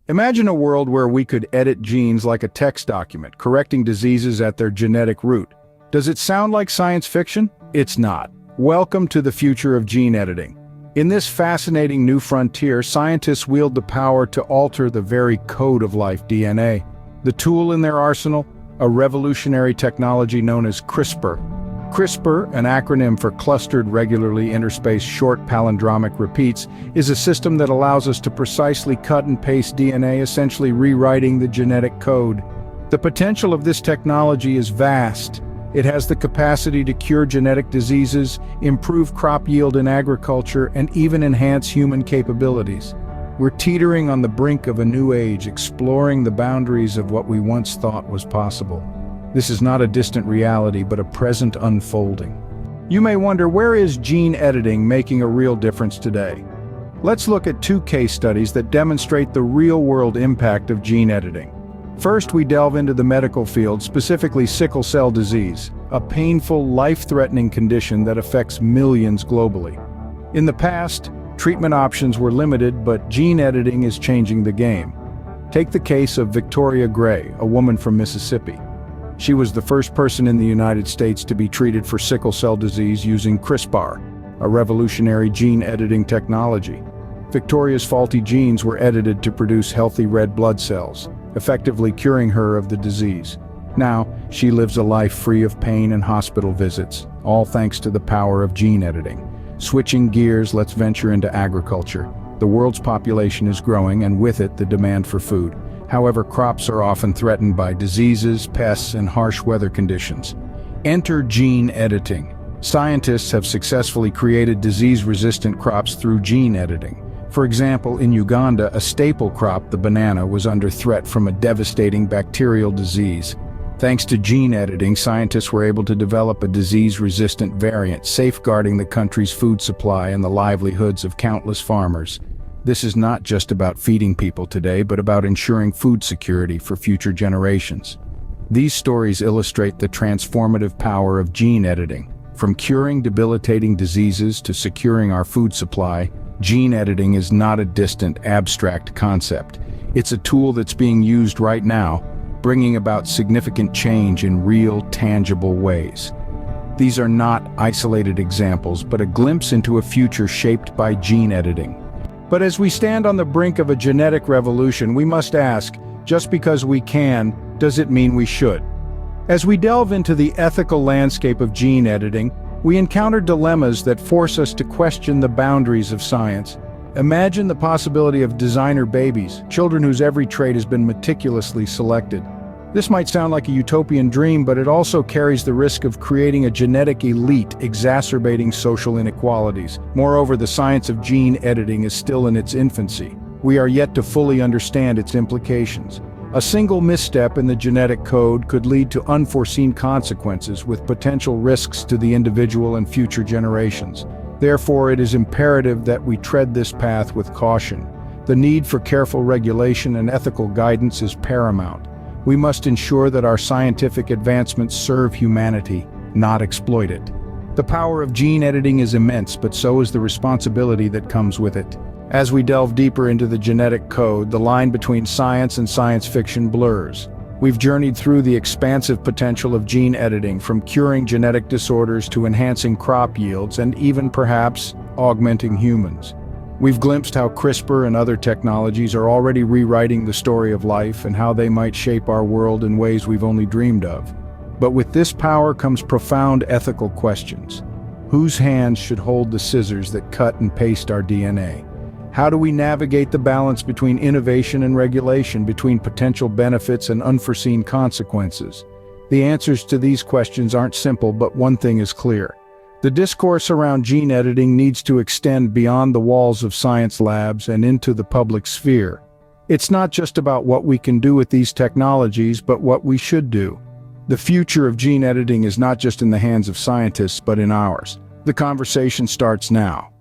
Imagine a world where we could edit genes like a text document, correcting diseases at their genetic root. Does it sound like science fiction? It's not. Welcome to the future of gene editing. In this fascinating new frontier, scientists wield the power to alter the very code of life, DNA. The tool in their arsenal? A revolutionary technology known as CRISPR. CRISPR, an acronym for Clustered Regularly Interspaced Short Palindromic Repeats, is a system that allows us to precisely cut and paste DNA, essentially rewriting the genetic code. The potential of this technology is vast. It has the capacity to cure genetic diseases, improve crop yield in agriculture, and even enhance human capabilities. We're teetering on the brink of a new age, exploring the boundaries of what we once thought was possible. This is not a distant reality, but a present unfolding. You may wonder, where is gene editing making a real difference today? Let's look at two case studies that demonstrate the real-world impact of gene editing. First, we delve into the medical field, specifically sickle cell disease, a painful, life-threatening condition that affects millions globally. In the past, treatment options were limited, but gene editing is changing the game. Take the case of Victoria Gray, a woman from Mississippi. She was the first person in the United States to be treated for sickle cell disease using CRISPR, a revolutionary gene editing technology. Victoria's faulty genes were edited to produce healthy red blood cells, effectively curing her of the disease. Now, she lives a life free of pain and hospital visits, all thanks to the power of gene editing. Switching gears, let's venture into agriculture. The world's population is growing, and with it, the demand for food. However, crops are often threatened by diseases, pests, and harsh weather conditions. Enter gene editing. Scientists have successfully created disease-resistant crops through gene editing. For example, in Uganda, a staple crop, the banana, was under threat from a devastating bacterial disease. Thanks to gene editing, scientists were able to develop a disease-resistant variant, safeguarding the country's food supply and the livelihoods of countless farmers. This is not just about feeding people today, but about ensuring food security for future generations. These stories illustrate the transformative power of gene editing. From curing debilitating diseases to securing our food supply, gene editing is not a distant, abstract concept. It's a tool that's being used right now, bringing about significant change in real, tangible ways. These are not isolated examples, but a glimpse into a future shaped by gene editing. But as we stand on the brink of a genetic revolution, we must ask, just because we can, does it mean we should? As we delve into the ethical landscape of gene editing, we encounter dilemmas that force us to question the boundaries of science. Imagine the possibility of designer babies, children whose every trait has been meticulously selected. This might sound like a utopian dream, but it also carries the risk of creating a genetic elite, exacerbating social inequalities. Moreover, the science of gene editing is still in its infancy. We are yet to fully understand its implications. A single misstep in the genetic code could lead to unforeseen consequences, with potential risks to the individual and future generations. Therefore, it is imperative that we tread this path with caution. The need for careful regulation and ethical guidance is paramount. We must ensure that our scientific advancements serve humanity, not exploit it. The power of gene editing is immense, but so is the responsibility that comes with it. As we delve deeper into the genetic code, the line between science and science fiction blurs. We've journeyed through the expansive potential of gene editing, from curing genetic disorders to enhancing crop yields and even perhaps augmenting humans. We've glimpsed how CRISPR and other technologies are already rewriting the story of life and how they might shape our world in ways we've only dreamed of. But with this power comes profound ethical questions. Whose hands should hold the scissors that cut and paste our DNA? How do we navigate the balance between innovation and regulation, between potential benefits and unforeseen consequences? The answers to these questions aren't simple, but one thing is clear. The discourse around gene editing needs to extend beyond the walls of science labs and into the public sphere. It's not just about what we can do with these technologies, but what we should do. The future of gene editing is not just in the hands of scientists, but in ours. The conversation starts now.